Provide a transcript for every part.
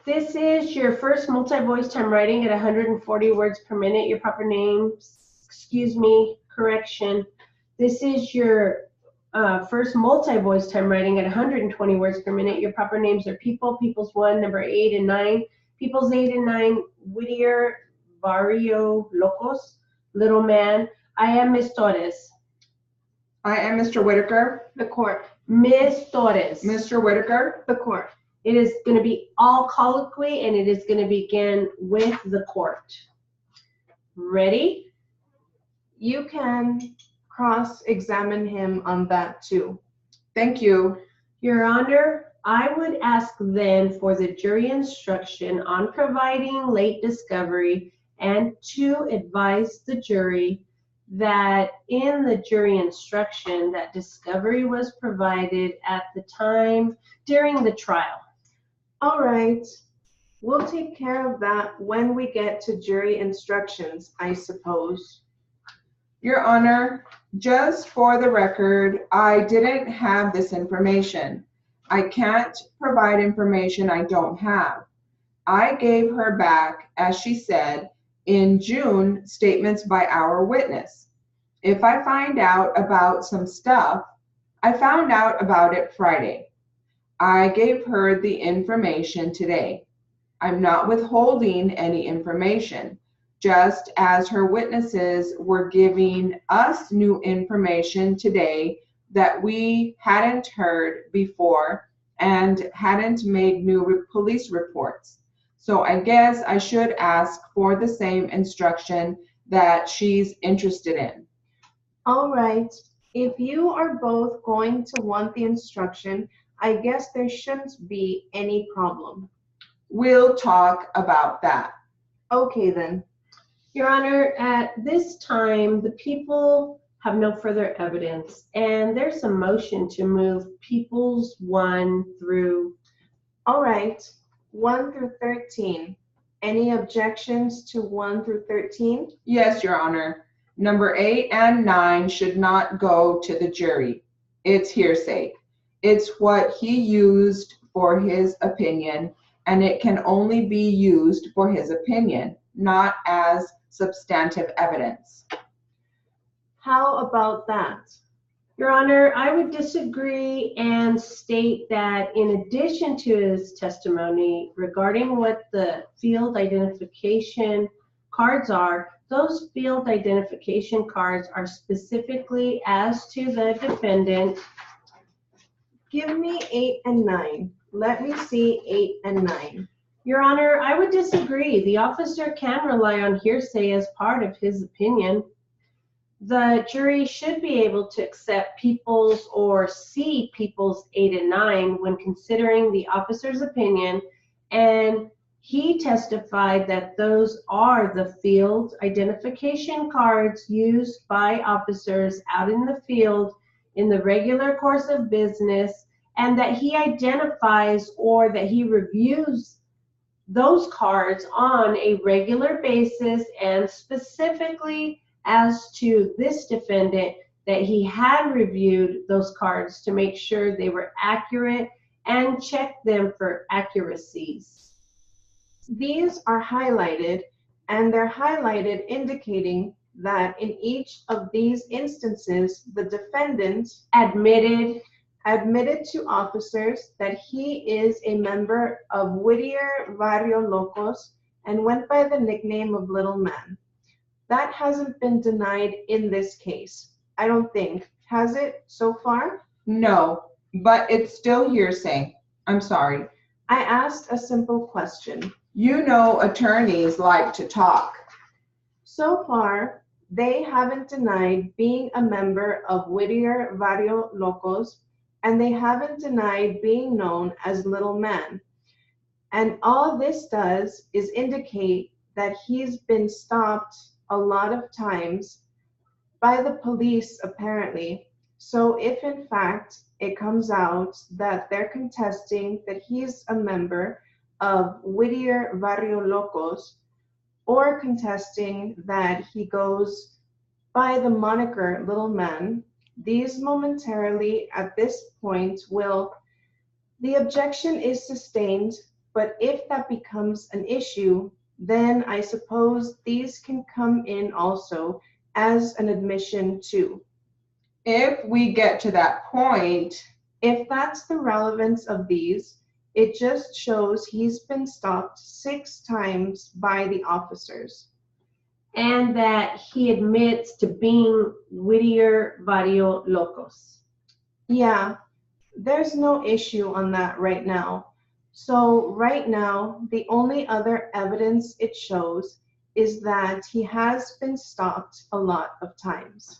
This is your first multi-voice time writing at 140 words per minute. Your proper names, correction. This is your first multi-voice time writing at 120 words per minute. Your proper names are People, Peoples 1, number 8 and 9. Peoples 8 and 9, Whittier, Barrio Locos, Little Man. I am Miss Torres. I am Mr. Whitaker. The court. Miss Torres. Mr. Whitaker. The court. It is going to be all colloquy, and it is going to begin with the court. Ready? You can cross-examine him on that too. Thank you. Your Honor, I would ask then for the jury instruction on providing late discovery and to advise the jury that in the jury instruction that discovery was provided at the time during the trial. All right. We'll take care of that when we get to jury instructions, I suppose. Your Honor, just for the record, I didn't have this information. I can't provide information I don't have. I gave her back, as she said, in June, statements by our witness. If I find out about some stuff, I found out about it Friday. I gave her the information today. I'm not withholding any information, just as her witnesses were giving us new information today that we hadn't heard before and hadn't made new police reports. So I guess I should ask for the same instruction that she's interested in. All right. If you are both going to want the instruction, I guess there shouldn't be any problem. We'll talk about that. Okay then. Your Honor, at this time, the people have no further evidence, and there's a motion to move Peoples 1 through. All right. 1 through 13. Any objections to 1 through 13? Yes, Your Honor. Number 8 and 9 should not go to the jury. It's hearsay. It's what he used for his opinion, and it can only be used for his opinion, not as substantive evidence. How about that? Your Honor, I would disagree and state that in addition to his testimony regarding what the field identification cards are, those field identification cards are specifically as to the defendant. Give me 8 and 9. Let me see 8 and 9. Your Honor, I would disagree. The officer can rely on hearsay as part of his opinion. The jury should be able to accept Peoples or see Peoples 8 and 9 when considering the officer's opinion, and he testified that those are the field identification cards used by officers out in the field in the regular course of business, and that he identifies or that he reviews those cards on a regular basis, and specifically as to this defendant, that he had reviewed those cards to make sure they were accurate and checked them for accuracies. These are highlighted, and they're highlighted indicating that in each of these instances, the defendant admitted to officers that he is a member of Whittier Barrio Locos and went by the nickname of Little Man. That hasn't been denied in this case. I don't think. Has it so far? No, but it's still hearsay. I'm sorry. I asked a simple question. You know attorneys like to talk. So far, they haven't denied being a member of Whittier Barrio Locos, and they haven't denied being known as Little Man. And all this does is indicate that he's been stopped a lot of times by the police, apparently. So if in fact it comes out that they're contesting that he's a member of Whittier Barrio Locos, or contesting that he goes by the moniker Little Man, these momentarily at this point will, the objection is sustained, But if that becomes an issue, then I suppose these can come in also as an admission too. If we get to that point, If that's the relevance of these, it just shows he's been stopped 6 times by the officers. And that he admits to being Whittier Vario Locos. Yeah, there's no issue on that right now. So right now, the only other evidence it shows is that he has been stopped a lot of times.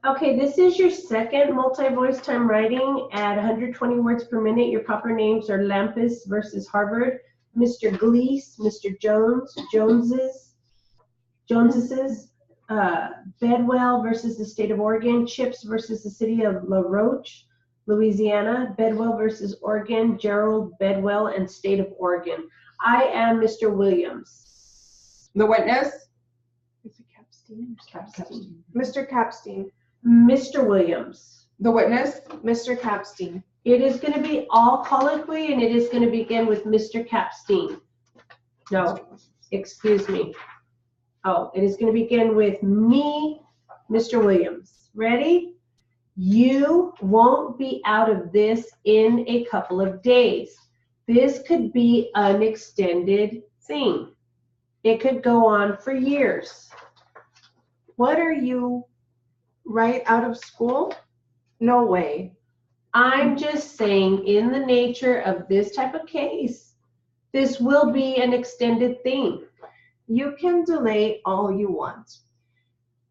Okay, this is your second multi-voice time writing at 120 words per minute. Your proper names are Lampus versus Harvard, Mr. Glees, Mr. Jones, Jones's, Bedwell versus the state of Oregon, Chips versus the city of La Roche, Louisiana, Bedwell versus Oregon, Gerald Bedwell and state of Oregon. I am Mr. Williams. the witness, Is it Capstein? Mr. Capstein. Mr. Williams. the witness, Mr. Capstein. It is going to be all colloquy, and it is going to begin with Mr. Capstein. No, excuse me. Oh, it is going to begin with me, Mr. Williams. Ready? You won't be out of this in a couple of days. This could be an extended thing. It could go on for years. What are you, right out of school? No way. I'm just saying, in the nature of this type of case, this will be an extended thing. You can delay all you want.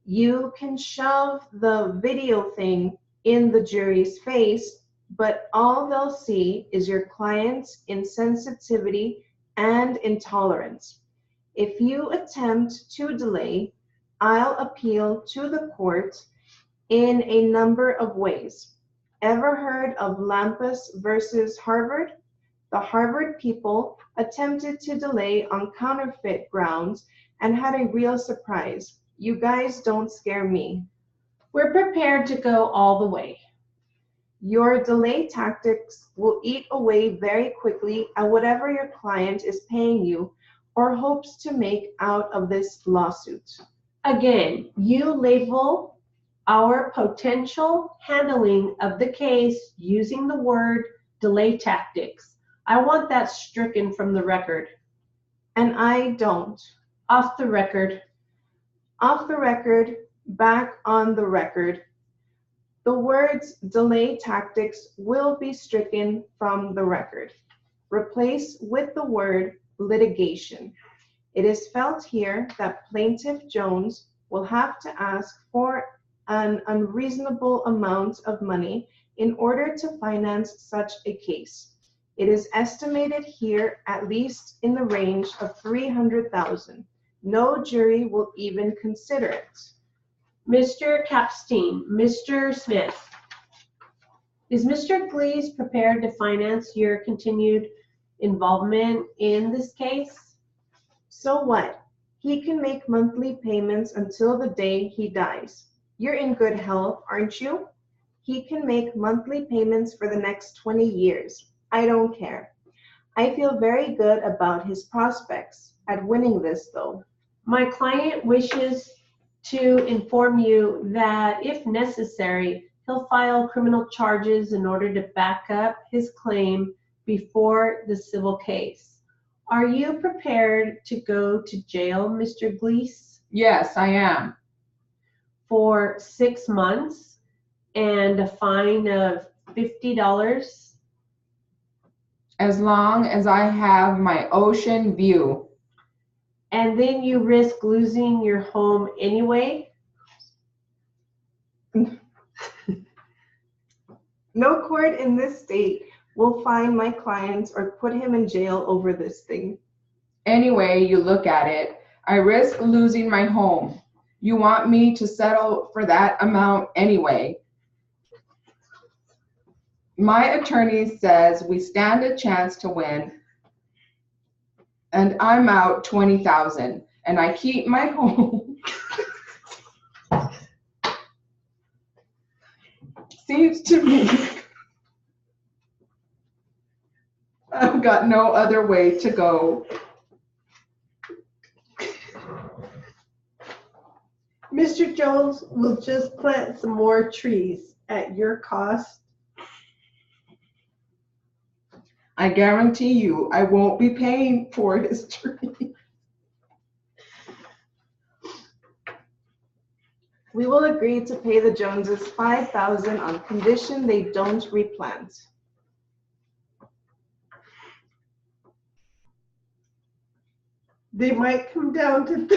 You can shove the video thing in the jury's face, but all they'll see is your client's insensitivity and intolerance. If you attempt to delay, I'll appeal to the court in a number of ways. Ever heard of Lampus versus Harvard? The Harvard people attempted to delay on counterfeit grounds and had a real surprise. You guys don't scare me. We're prepared to go all the way. Your delay tactics will eat away very quickly at whatever your client is paying you or hopes to make out of this lawsuit. Again, you label our potential handling of the case using the word delay tactics. I want that stricken from the record. And I don't. Off the record. Off the record, back on the record. The words delay tactics will be stricken from the record. Replace with the word litigation. It is felt here that Plaintiff Jones will have to ask for an unreasonable amount of money in order to finance such a case. It is estimated here at least in the range of $300,000. No jury will even consider it. Mr. Capstein, Mr. Smith, is Mr. Glees prepared to finance your continued involvement in this case? So what? He can make monthly payments until the day he dies. You're in good health, aren't you? He can make monthly payments for the next 20 years. I don't care. I feel very good about his prospects at winning this, though. My client wishes to inform you that if necessary, he'll file criminal charges in order to back up his claim before the civil case. Are you prepared to go to jail, Mr. Glees, yes, I am. for 6 months and a fine of $50? As long as I have my ocean view. And then you risk losing your home anyway? No court in this state will fine my client or put him in jail over this thing. Any way you look at it, I risk losing my home. You want me to settle for that amount anyway. My attorney says we stand a chance to win, and I'm out $20,000, and I keep my home. Seems to me I've got no other way to go. Mr. Jones will just plant some more trees at your cost. I guarantee you I won't be paying for his tree. We will agree to pay the Joneses $5,000 on condition they don't replant. They might come down to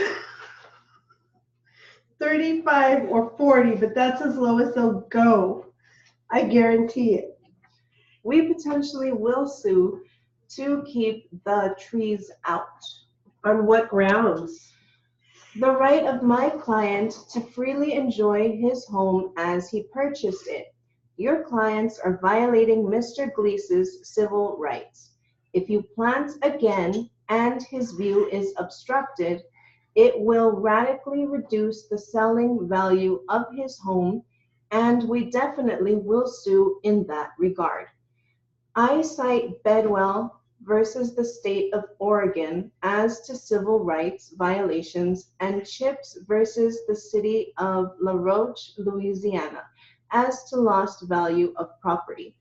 35 or 40, but that's as low as they'll go. I guarantee it. We potentially will sue to keep the trees out. On what grounds? The right of my client to freely enjoy his home as he purchased it. Your clients are violating Mr. Gleese's civil rights. If you plant again and his view is obstructed, it will radically reduce the selling value of his home, and we definitely will sue in that regard. I cite Bedwell versus the state of Oregon as to civil rights violations, and Chips versus the city of La Roche, Louisiana, as to lost value of property.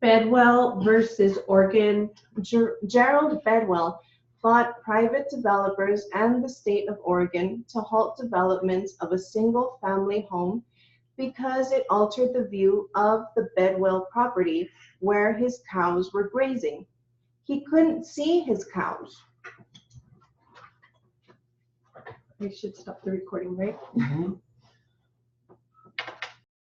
Bedwell versus Oregon. Gerald Bedwell fought private developers and the state of Oregon to halt development of a single-family home because it altered the view of the Bedwell property where his cows were grazing. He couldn't see his cows. I should stop the recording, right? Mm-hmm.